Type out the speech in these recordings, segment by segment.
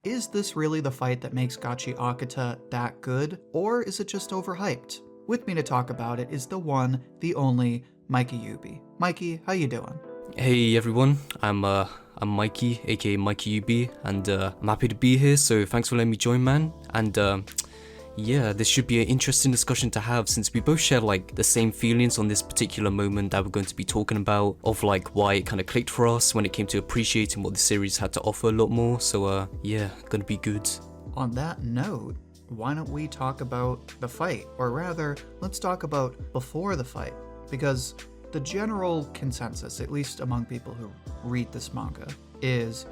Is this really the fight that makes Gachiakuta that good, or is it just overhyped? With me to talk about it is the one, the only, Mikey Yubi. Mikey, how you doing? Hey everyone, I'm Mikey, aka Mikey UB, and I'm happy to be here, so thanks for letting me join, man. And yeah, this should be an interesting discussion to have since we both share like the same feelings on this particular moment that we're going to be talking about, of like why it kind of clicked for us when it came to appreciating what the series had to offer a lot more. So yeah, gonna be good. On that note, why don't we talk about the fight? Or rather, let's talk about before the fight. Because the general consensus, at least among people who read this manga, is,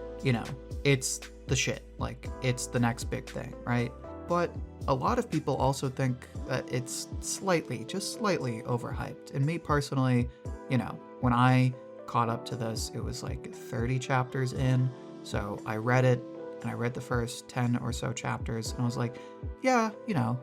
it's the shit. Like, it's the next big thing, right? But a lot of people also think that it's just slightly overhyped. And me personally, when I caught up to this, it was like 30 chapters in. So I read it, and I read the first 10 or so chapters, and I was like, yeah,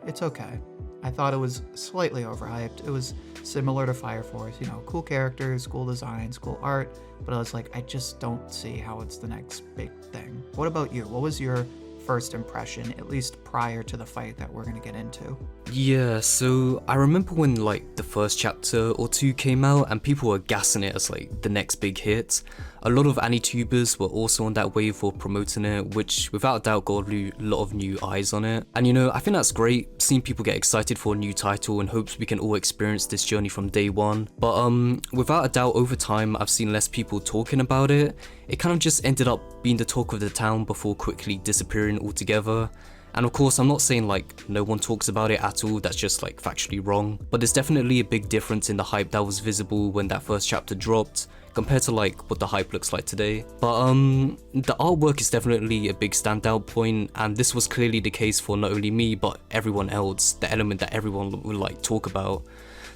it's okay. I thought it was slightly overhyped. It was similar to Fire Force, cool characters, cool designs, cool art, but I was like, I just don't see how it's the next big thing. What about you? What was your first impression, at least prior to the fight that we're gonna get into? Yeah, so I remember when like the first chapter or two came out and people were gassing it as like the next big hit. A lot of anitubers were also on that wave for promoting it, which without doubt got a lot of new eyes on it. And I think that's great, seeing people get excited for a new title and hopes we can all experience this journey from day one. But without a doubt, over time I've seen less people talking about it. It kind of just ended up being the talk of the town before quickly disappearing altogether. And of course, I'm not saying like no one talks about it at all, that's just like factually wrong, but there's definitely a big difference in the hype that was visible when that first chapter dropped compared to like what the hype looks like today. But the artwork is definitely a big standout point, and this was clearly the case for not only me but everyone else, the element that everyone would like talk about.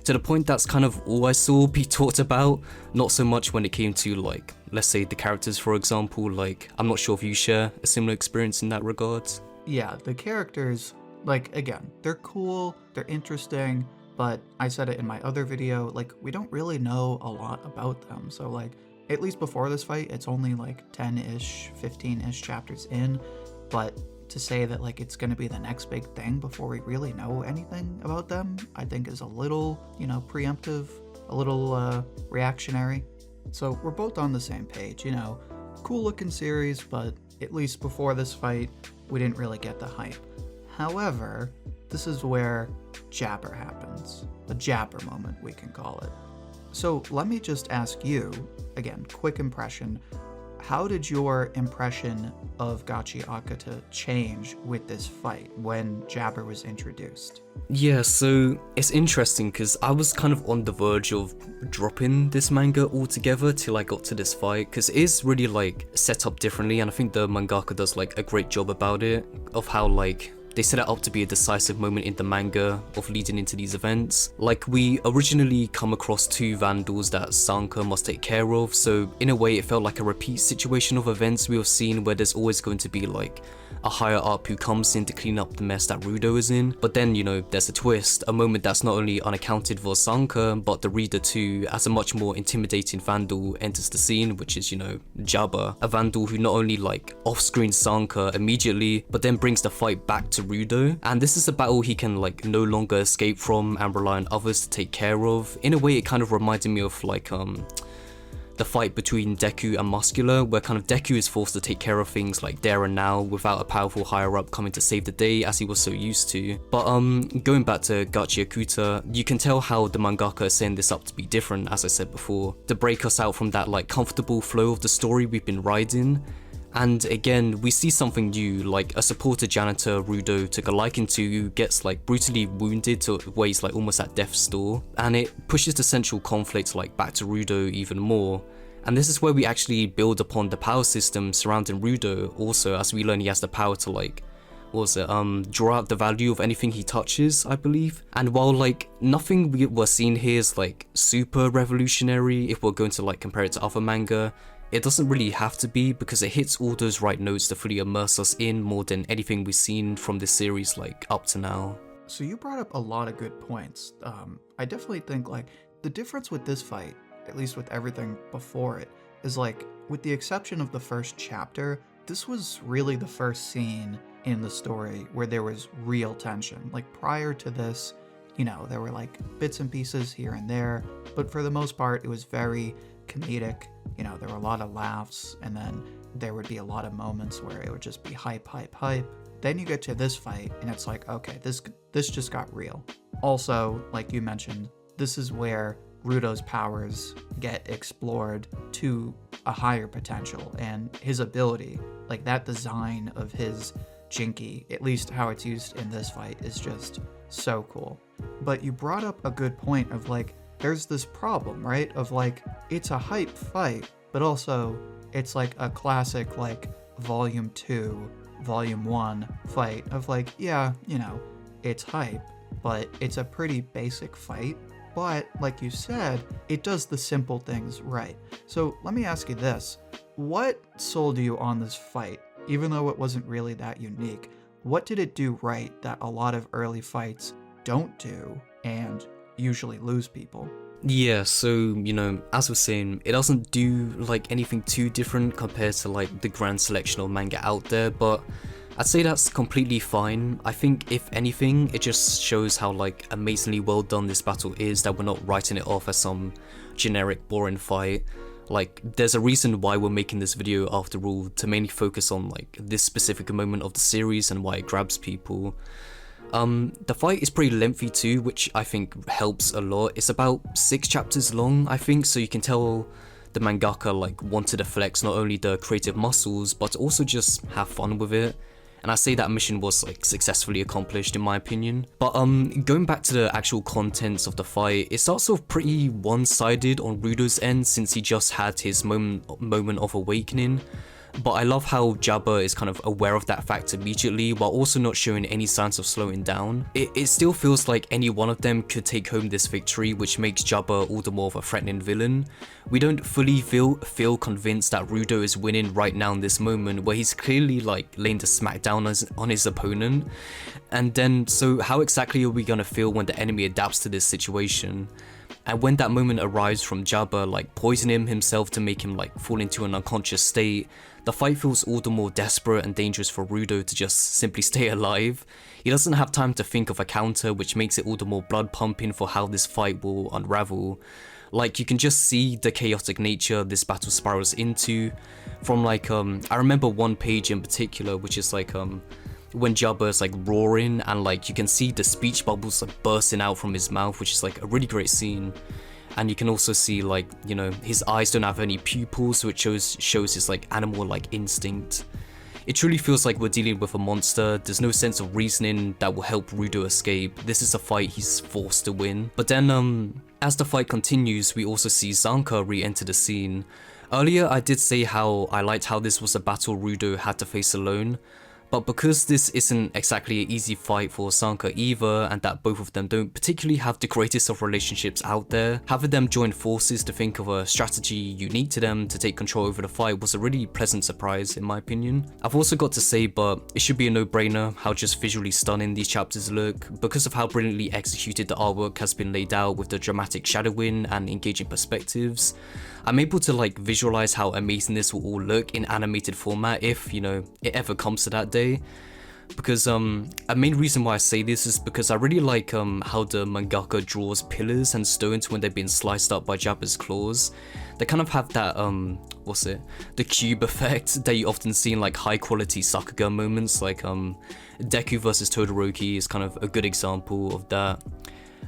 To the point that's kind of all I saw be talked about, not so much when it came to like, let's say the characters for example. Like, I'm not sure if you share a similar experience in that regard. Yeah, the characters, like, again, they're cool, they're interesting, but I said it in my other video, like, we don't really know a lot about them. So, like, at least before this fight, it's only like 10-ish, 15-ish chapters in, but to say that, like, it's gonna be the next big thing before we really know anything about them, I think is a little, preemptive, a little reactionary. So we're both on the same page, cool looking series, but at least before this fight, we didn't really get the hype. However, this is where jabber happens. The jabber moment, we can call it. So let me just ask you, again, quick impression, how did your impression of Gachiakuta change with this fight when jabber was introduced? Yeah, so it's interesting because I was kind of on the verge of dropping this manga altogether till I got to this fight, because it is really like set up differently, and I think the mangaka does like a great job about it, of how like they set it up to be a decisive moment in the manga of leading into these events. Like, we originally come across two vandals that Sanka must take care of, so in a way it felt like a repeat situation of events we have seen where there's always going to be like a higher up who comes in to clean up the mess that Rudo is in. But then, there's a twist, a moment that's not only unaccounted for Sanka, but the reader too, as a much more intimidating vandal enters the scene, which is, Jabba, a vandal who not only like off-screen Sanka immediately, but then brings the fight back to Rudo. And this is a battle he can like no longer escape from and rely on others to take care of. In a way, it kind of reminded me of like the fight between Deku and Muscular, where kind of Deku is forced to take care of things like there and now without a powerful higher up coming to save the day as he was so used to. But going back to Gachiakuta, you can tell how the mangaka is setting this up to be different, as I said before, to break us out from that like comfortable flow of the story we've been riding. And again, we see something new, like a supporter janitor Rudo took a liking to, who gets like brutally wounded to where he's like almost at death's door, and it pushes the central conflict like back to Rudo even more. And this is where we actually build upon the power system surrounding Rudo also, as we learn he has the power to like, draw out the value of anything he touches, I believe. And while like nothing we're seeing here is like super revolutionary if we're going to like compare it to other manga, it doesn't really have to be, because it hits all those right notes to fully immerse us in more than anything we've seen from this series like up to now. So you brought up a lot of good points. I definitely think like the difference with this fight, at least with everything before it, is like, with the exception of the first chapter, this was really the first scene in the story where there was real tension. Like prior to this, you know, there were like bits and pieces here and there, but for the most part, it was very comedic. You know, there were a lot of laughs, and then there would be a lot of moments where it would just be hype, hype, hype. Then you get to this fight, and it's like, okay, this just got real. Also, like you mentioned, this is where Rudo's powers get explored to a higher potential, and his ability, like that design of his Jinky, at least how it's used in this fight, is just so cool. But you brought up a good point of like, there's this problem, right? Of like, it's a hype fight, but also it's like a classic like volume 2, volume 1 fight of like, yeah, you know, it's hype, but it's a pretty basic fight. But like you said, it does the simple things right. So let me ask you this. What sold you on this fight? Even though it wasn't really that unique, what did it do right that a lot of early fights don't do and usually lose people? Yeah, so, you know, as we're saying, it doesn't do like anything too different compared to like the grand selection of manga out there, but I'd say that's completely fine. I think if anything, it just shows how like amazingly well done this battle is, that we're not writing it off as some generic boring fight. Like, there's a reason why we're making this video after all, to mainly focus on like this specific moment of the series and why it grabs people. The fight is pretty lengthy too, which I think helps a lot. It's about 6 chapters long, I think, so you can tell the mangaka like wanted to flex not only the creative muscles, but also just have fun with it. And I say that mission was like successfully accomplished in my opinion. But going back to the actual contents of the fight, it starts off pretty one-sided on Rudo's end since he just had his moment of awakening. But I love how Jabba is kind of aware of that fact immediately while also not showing any signs of slowing down. It still feels like any one of them could take home this victory, which makes Jabba all the more of a threatening villain. We don't fully feel convinced that Rudo is winning right now in this moment where he's clearly like laying the smack down on his opponent. And then, so how exactly are we gonna feel when the enemy adapts to this situation? And when that moment arrives from Jabba like poisoning himself to make him like fall into an unconscious state, the fight feels all the more desperate and dangerous for Rudo to just simply stay alive. He doesn't have time to think of a counter, which makes it all the more blood pumping for how this fight will unravel. Like, you can just see the chaotic nature this battle spirals into. From like, I remember one page in particular, which is like, when Jabba is like roaring and like you can see the speech bubbles like bursting out from his mouth, which is like a really great scene. And you can also see like, you know, his eyes don't have any pupils, which shows his like animal like instinct. It truly feels like we're dealing with a monster. There's no sense of reasoning that will help Rudo escape. This is a fight he's forced to win. But then as the fight continues, we also see Zanka re-enter the scene. Earlier I did say how I liked how this was a battle Rudo had to face alone. But because this isn't exactly an easy fight for Sanka either, and that both of them don't particularly have the greatest of relationships out there, having them join forces to think of a strategy unique to them to take control over the fight was a really pleasant surprise in my opinion. I've also got to say, but it should be a no-brainer how just visually stunning these chapters look, because of how brilliantly executed the artwork has been laid out with the dramatic shadowing and engaging perspectives. I'm able to like visualize how amazing this will all look in animated format if, you know, it ever comes to that day. Because a main reason why I say this is because I really like how the mangaka draws pillars and stones when they've been sliced up by Jabba's claws. They kind of have that the cube effect that you often see in like high quality Sakuga moments, like Deku versus Todoroki is kind of a good example of that.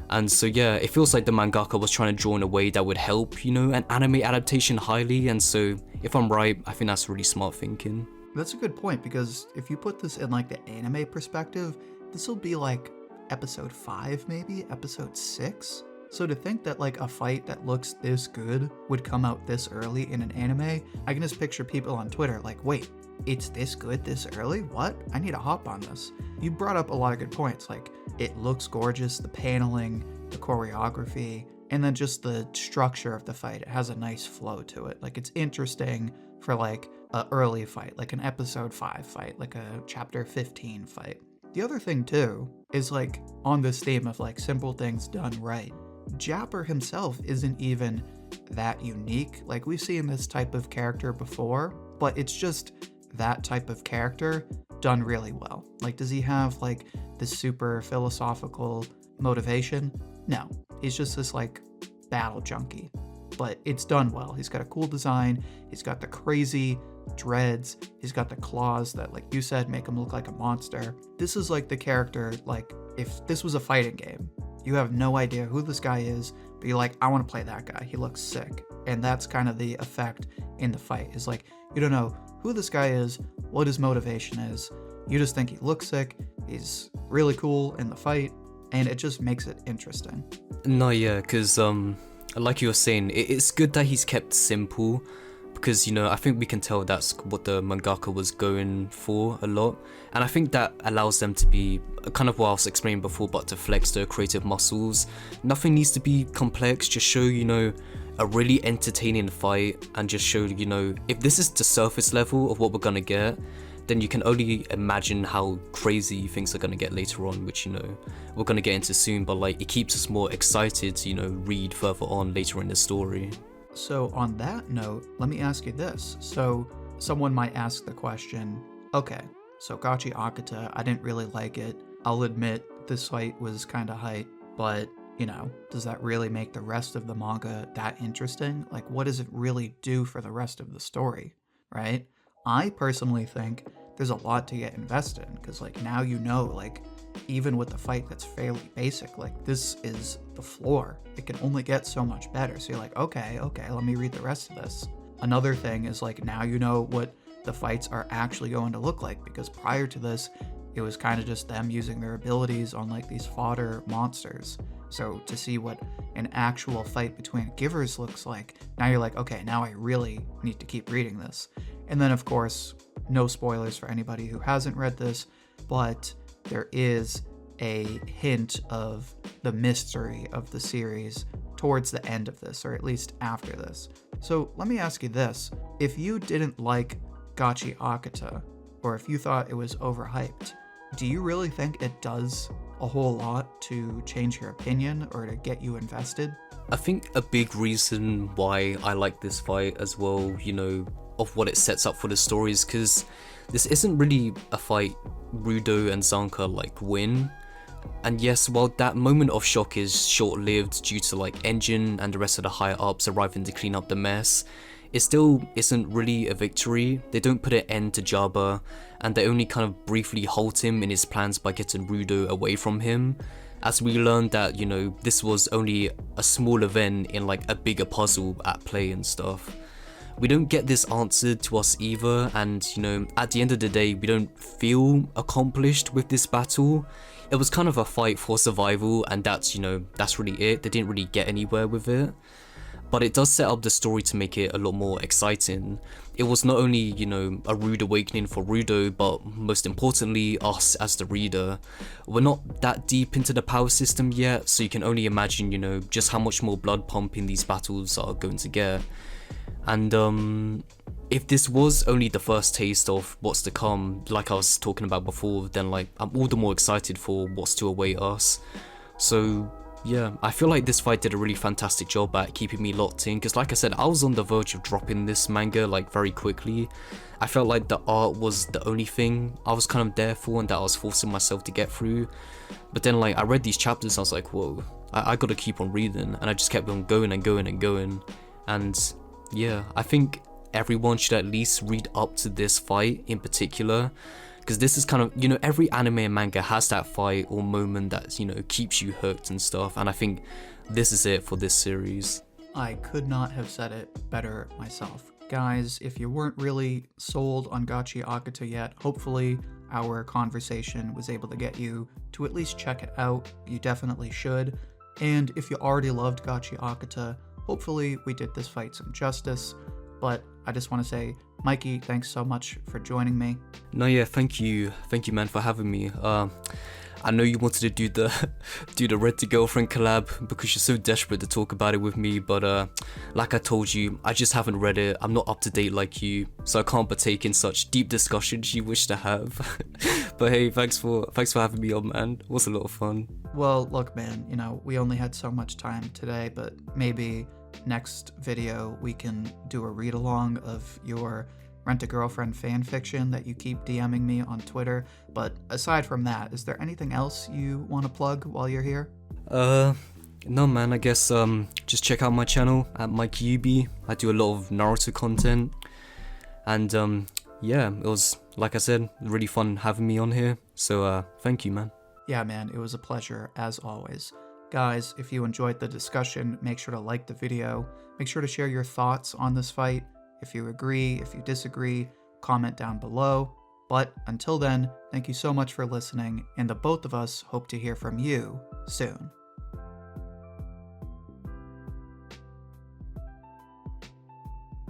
And so yeah, it feels like the mangaka was trying to draw in a way that would help, you know, an anime adaptation highly, and so if I'm right, I think that's really smart thinking. That's a good point, because if you put this in like the anime perspective, this will be like episode 5 maybe, episode 6. So to think that like a fight that looks this good would come out this early in an anime, I can just picture people on Twitter like, wait, it's this good this early? What? I need to hop on this. You brought up a lot of good points, like it looks gorgeous, the paneling, the choreography, and then just the structure of the fight. It has a nice flow to it. Like it's interesting for like an early fight, like an episode 5 fight, like a chapter 15 fight. The other thing too is like on this theme of like simple things done right, Japper himself isn't even that unique. Like we've seen this type of character before, but it's just that type of character done really well. Like, does he have like this super philosophical motivation? No, he's just this like battle junkie, but it's done well. He's got a cool design, he's got the crazy dreads, he's got the claws that, like you said, make him look like a monster. This is like the character, like if this was a fighting game, you have no idea who this guy is, but you're like, I want to play that guy, he looks sick. And that's kind of the effect in the fight, is like, you don't know who this guy is, what his motivation is, you just think he looks sick, he's really cool in the fight, and it just makes it interesting. No, yeah, because like you were saying, it's good that he's kept simple, because, you know, I think we can tell that's what the mangaka was going for a lot, and I think that allows them to be kind of what I was explaining before, but to flex their creative muscles. Nothing needs to be complex, just show, you know, a really entertaining fight, and just show, you know, if this is the surface level of what we're gonna get, then you can only imagine how crazy things are gonna get later on, which, you know, we're gonna get into soon, but like, it keeps us more excited to, you know, read further on later in the story. So on that note, let me ask you this. So someone might ask the question, okay, so Gachiakuta, I didn't really like it. I'll admit this fight was kind of hype, but, you know, does that really make the rest of the manga that interesting? Like, what does it really do for the rest of the story, right? I personally think there's a lot to get invested in, because like now, you know, like even with the fight that's fairly basic, like this is the floor. It can only get so much better. So you're like, okay, let me read the rest of this. Another thing is like, now you know what the fights are actually going to look like, because prior to this, it was kind of just them using their abilities on like these fodder monsters. So to see what an actual fight between givers looks like, now you're like, okay, now I really need to keep reading this. And then of course, no spoilers for anybody who hasn't read this, but there is a hint of the mystery of the series towards the end of this, or at least after this. So let me ask you this. If you didn't like Gachiakuta, or if you thought it was overhyped, do you really think it does a whole lot to change your opinion or to get you invested? I think a big reason why I like this fight as well, you know, of what it sets up for the story, is because this isn't really a fight Rudo and Zanka like win. And yes, while that moment of shock is short-lived due to like Engine and the rest of the higher ups arriving to clean up the mess, it still isn't really a victory. They don't put an end to Jabba, and they only kind of briefly halt him in his plans by getting Rudo away from him, as we learned that, you know, this was only a small event in like a bigger puzzle at play and stuff. We don't get this answered to us either, and, you know, at the end of the day, we don't feel accomplished with this battle. It was kind of a fight for survival, and that's, you know, that's really it. They didn't really get anywhere with it. But it does set up the story to make it a lot more exciting. It was not only, you know, a rude awakening for Rudo, but most importantly, us as the reader. We're not that deep into the power system yet, so you can only imagine, you know, just how much more blood pumping these battles are going to get. And if this was only the first taste of what's to come, like I was talking about before, then like I'm all the more excited for what's to await us. So yeah, I feel like this fight did a really fantastic job at keeping me locked in, because like I said, I was on the verge of dropping this manga like very quickly. I felt like the art was the only thing I was kind of there for and that I was forcing myself to get through. But then like I read these chapters and I was like, whoa, I gotta keep on reading, and I just kept on going and going and going. And yeah, I think everyone should at least read up to this fight in particular, because this is kind of, you know, every anime and manga has that fight or moment that, you know, keeps you hooked and stuff, and I think this is it for this series. I could not have said it better myself. Guys, if you weren't really sold on Gachiakuta yet, hopefully our conversation was able to get you to at least check it out. You definitely should. And if you already loved Gachiakuta, hopefully we did this fight some justice. But I just want to say, Mikey, thanks so much for joining me. No, yeah, thank you man for having me. I know you wanted to do the Red to Girlfriend collab because you're so desperate to talk about it with me, but like I told you, I just haven't read it. I'm not up to date like you, so I can't partake in such deep discussions you wish to have. But hey, thanks for having me on, man. It was a lot of fun. Well, look, man, you know, we only had so much time today, but maybe next video we can do a read along of your Rent-A-Girlfriend fanfiction that you keep DMing me on Twitter. But aside from that, is there anything else you want to plug while you're here? No man, I guess just check out my channel at MikeUB. I do a lot of Naruto content. And yeah, it was, like I said, really fun having me on here. So thank you, man. Yeah, man, it was a pleasure, as always. Guys, if you enjoyed the discussion, make sure to like the video. Make sure to share your thoughts on this fight. If you agree, if you disagree, comment down below. But until then, thank you so much for listening, and the both of us hope to hear from you soon.